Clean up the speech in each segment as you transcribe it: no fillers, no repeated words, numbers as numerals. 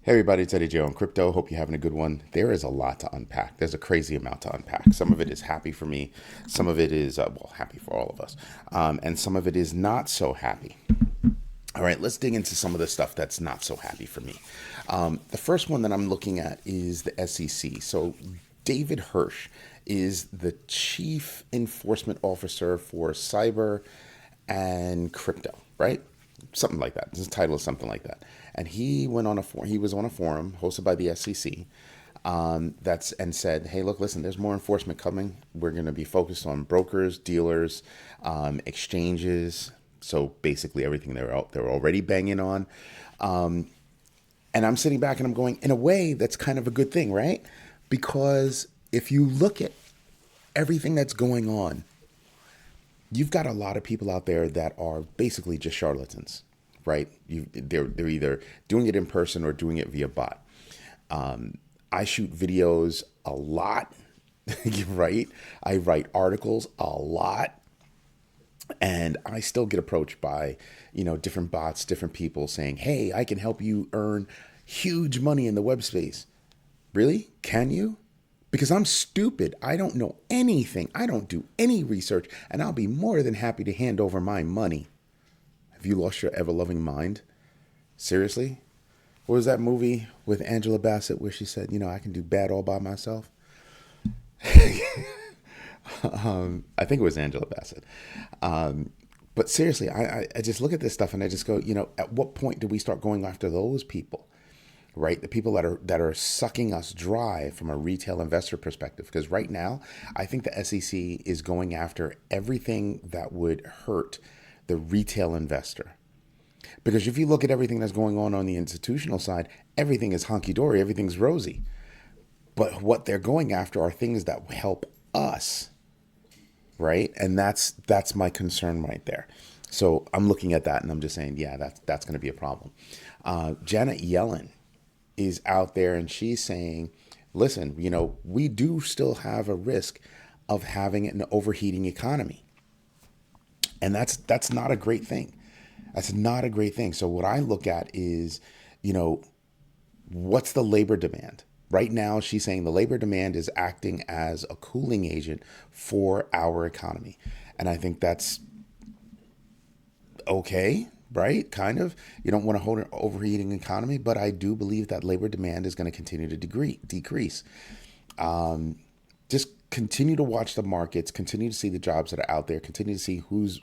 Hey everybody, it's Eddie J on Crypto. Hope you're having a good one. There is a lot to unpack. There's a crazy amount to unpack. Some of it is happy for me. Some of it is, happy for all of us. And some of it is not so happy. All right, let's dig into some of the stuff that's not so happy for me. The first one that I'm looking at is the SEC. So David Hirsch is the chief enforcement officer for cyber and crypto, right? Something like that. His title is something like that. And he went on a forum. He was on a forum hosted by the SEC. That's and said, "Hey, look, listen. There's more enforcement coming. We're going to be focused on brokers, dealers, exchanges. So basically, everything they're already banging on." And I'm sitting back and I'm going, in a way, that's kind of a good thing, right? Because if you look at everything that's going on, you've got a lot of people out there that are basically just charlatans, right? They're either doing it in person or doing it via bot. I shoot videos a lot, right? I write articles a lot, and I still get approached by, different bots, different people saying, "Hey, I can help you earn huge money in the web space." Really? Can you? Because I'm stupid. I don't know anything. I don't do any research, and I'll be more than happy to hand over my money. Have you lost your ever loving mind? Seriously? What was that movie with Angela Bassett where she said, I can do bad all by myself? I think it was Angela Bassett. But seriously, I just look at this stuff and I just go, at what point do we start going after those people? Right, the people that are sucking us dry from a retail investor perspective. Because right now, I think the SEC is going after everything that would hurt the retail investor. Because if you look at everything that's going on the institutional side, everything is hunky dory, everything's rosy. But what they're going after are things that help us, right? And that's my concern right there. So I'm looking at that and I'm just saying, yeah, that's going to be a problem. Janet Yellen is out there and she's saying, listen, we do still have a risk of having an overheating economy. And that's not a great thing. That's not a great thing. So what I look at is, what's the labor demand? Right now, she's saying the labor demand is acting as a cooling agent for our economy. And I think that's okay, right? Kind of. You don't want to hold an overheating economy, but I do believe that labor demand is going to continue to decrease. Just continue to watch the markets, continue to see the jobs that are out there, continue to see who's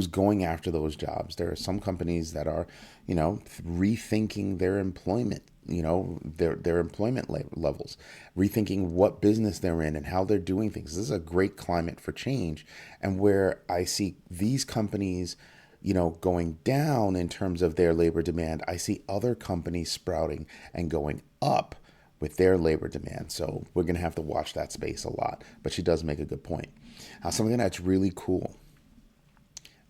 going after those jobs. There are some companies that are, rethinking their employment, their employment levels, rethinking what business they're in and how they're doing things. This is a great climate for change, and where I see these companies going down in terms of their labor demand, I see other companies sprouting and going up with their labor demand. So we're going to have to watch that space a lot. But she does make a good point. Something that's really cool.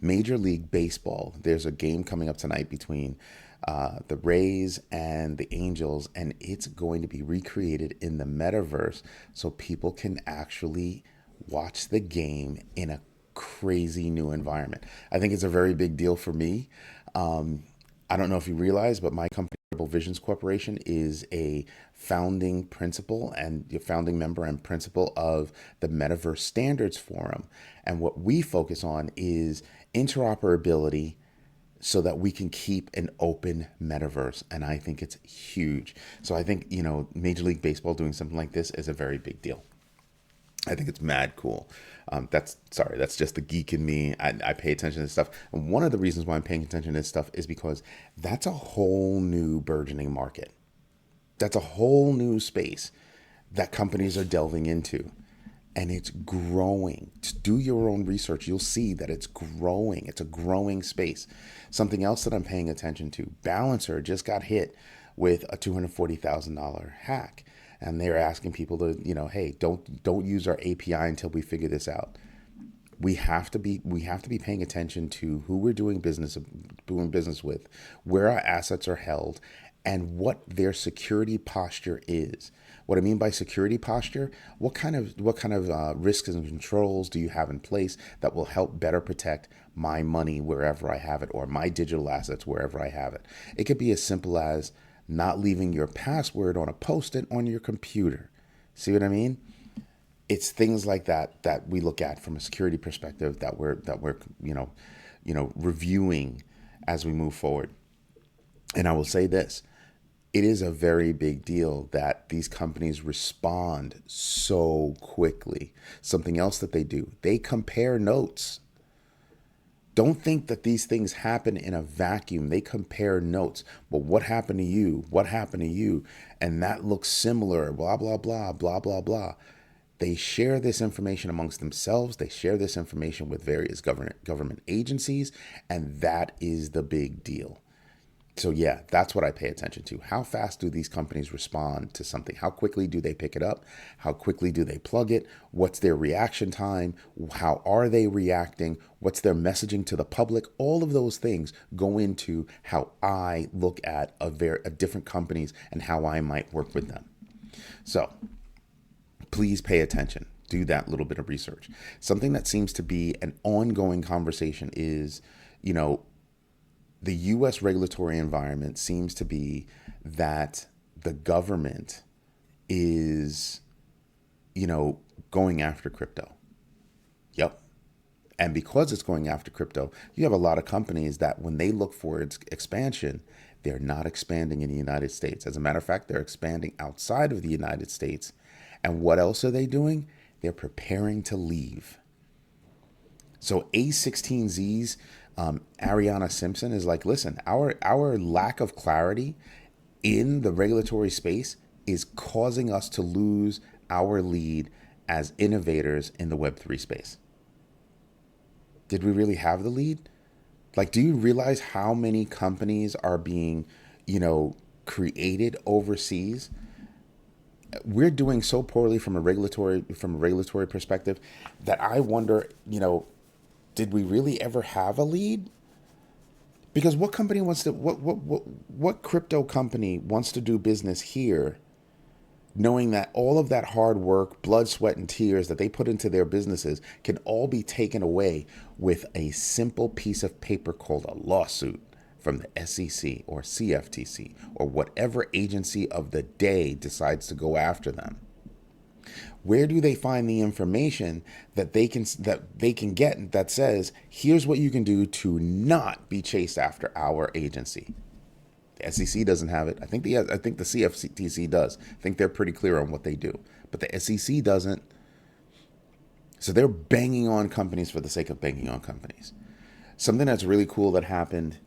Major League Baseball, there's a game coming up tonight between the Rays and the Angels, and it's going to be recreated in the metaverse so people can actually watch the game in a crazy new environment. I think it's a very big deal for me. I don't know if you realize, but my company, Global Visions Corporation, is a founding principal and a founding member and principal of the Metaverse Standards Forum. And what we focus on is interoperability so that we can keep an open metaverse. And I think it's huge. So I think, Major League Baseball doing something like this is a very big deal. I think it's mad cool. That's just the geek in me. I pay attention to this stuff. And one of the reasons why I'm paying attention to this stuff is because that's a whole new burgeoning market. That's a whole new space that companies are delving into. And it's growing. To do your own research, you'll see that it's growing. It's a growing space. Something else that I'm paying attention to, Balancer just got hit with a $240,000 hack. And they're asking people to, hey, don't use our API until we figure this out. We have to be paying attention to who we're doing business with, where our assets are held, and what their security posture is. What I mean by security posture, what kind of risks and controls do you have in place that will help better protect my money wherever I have it, or my digital assets wherever I have it? It could be as simple as not leaving your password on a post-it on your computer. See what I mean? It's things like that that we look at from a security perspective that we're reviewing as we move forward. And I will say this, it is a very big deal that these companies respond so quickly. Something else that they do, they compare notes. Don't think that these things happen in a vacuum. They compare notes. But what happened to you? What happened to you? And that looks similar, blah, blah, blah, blah, blah, blah. They share this information amongst themselves. They share this information with various government agencies. And that is the big deal. So yeah, that's what I pay attention to. How fast do these companies respond to something? How quickly do they pick it up? How quickly do they plug it? What's their reaction time? How are they reacting? What's their messaging to the public? All of those things go into how I look at a different companies and how I might work with them. So please pay attention. Do that little bit of research. Something that seems to be an ongoing conversation is, the U.S. regulatory environment seems to be that the government is, going after crypto. Yep. And because it's going after crypto, you have a lot of companies that when they look for its expansion, they're not expanding in the United States. As a matter of fact, they're expanding outside of the United States. And what else are they doing? They're preparing to leave. So A16Z's Ariana Simpson is like, listen, our lack of clarity in the regulatory space is causing us to lose our lead as innovators in the Web3 space. Did we really have the lead? Like, do you realize how many companies are being, created overseas? We're doing so poorly from a regulatory perspective that I wonder, did we really ever have a lead? Because what company wants to what crypto company wants to do business here, knowing that all of that hard work, blood, sweat, and tears that they put into their businesses can all be taken away with a simple piece of paper called a lawsuit from the SEC or CFTC or whatever agency of the day decides to go after them? Where do they find the information that they can get that says, here's what you can do to not be chased after our agency? The SEC doesn't have it. I think the CFTC does. I think they're pretty clear on what they do, but the SEC doesn't. So they're banging on companies for the sake of banging on companies. Something that's really cool that happened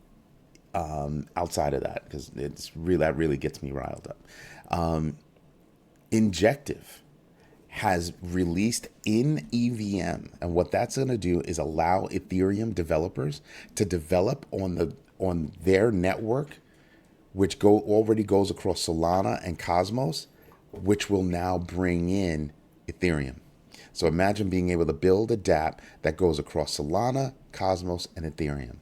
outside of that, because that really gets me riled up. Injective has released in EVM, and what that's going to do is allow Ethereum developers to develop on their network, which already goes across Solana and Cosmos, which will now bring in Ethereum. So imagine being able to build a dApp that goes across Solana, Cosmos, and Ethereum.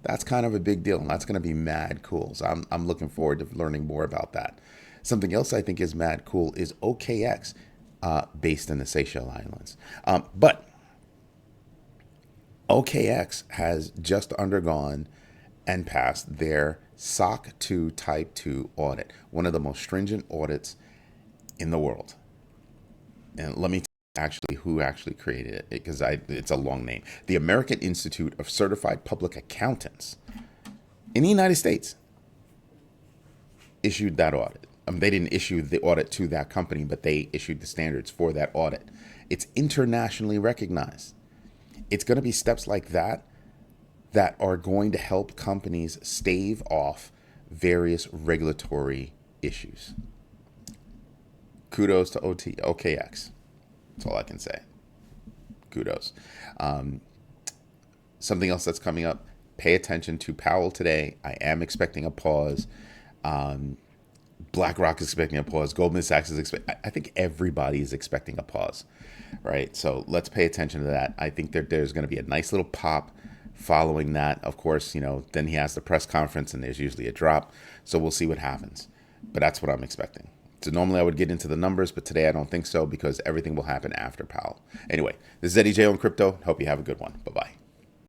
That's kind of a big deal, and that's going to be mad cool. So I'm looking forward to learning more about that. Something else I think is mad cool is OKX. Based in the Seychelles Islands. But OKX has just undergone and passed their SOC 2 Type 2 audit, one of the most stringent audits in the world. And let me tell you who actually created it, because it's a long name. The American Institute of Certified Public Accountants in the United States issued that audit. They didn't issue the audit to that company, but they issued the standards for that audit. It's internationally recognized. It's going to be steps like that that are going to help companies stave off various regulatory issues. Kudos to OKX. That's all I can say. Kudos. Something else that's coming up, pay attention to Powell today. I am expecting a pause. BlackRock is expecting a pause. Goldman Sachs is expecting. I think everybody is expecting a pause, right? So let's pay attention to that. I think there's going to be a nice little pop following that. Of course, then he has the press conference and there's usually a drop. So we'll see what happens. But that's what I'm expecting. So normally I would get into the numbers, but today I don't think so because everything will happen after Powell. Anyway, this is Eddie J on Crypto. Hope you have a good one. Bye-bye.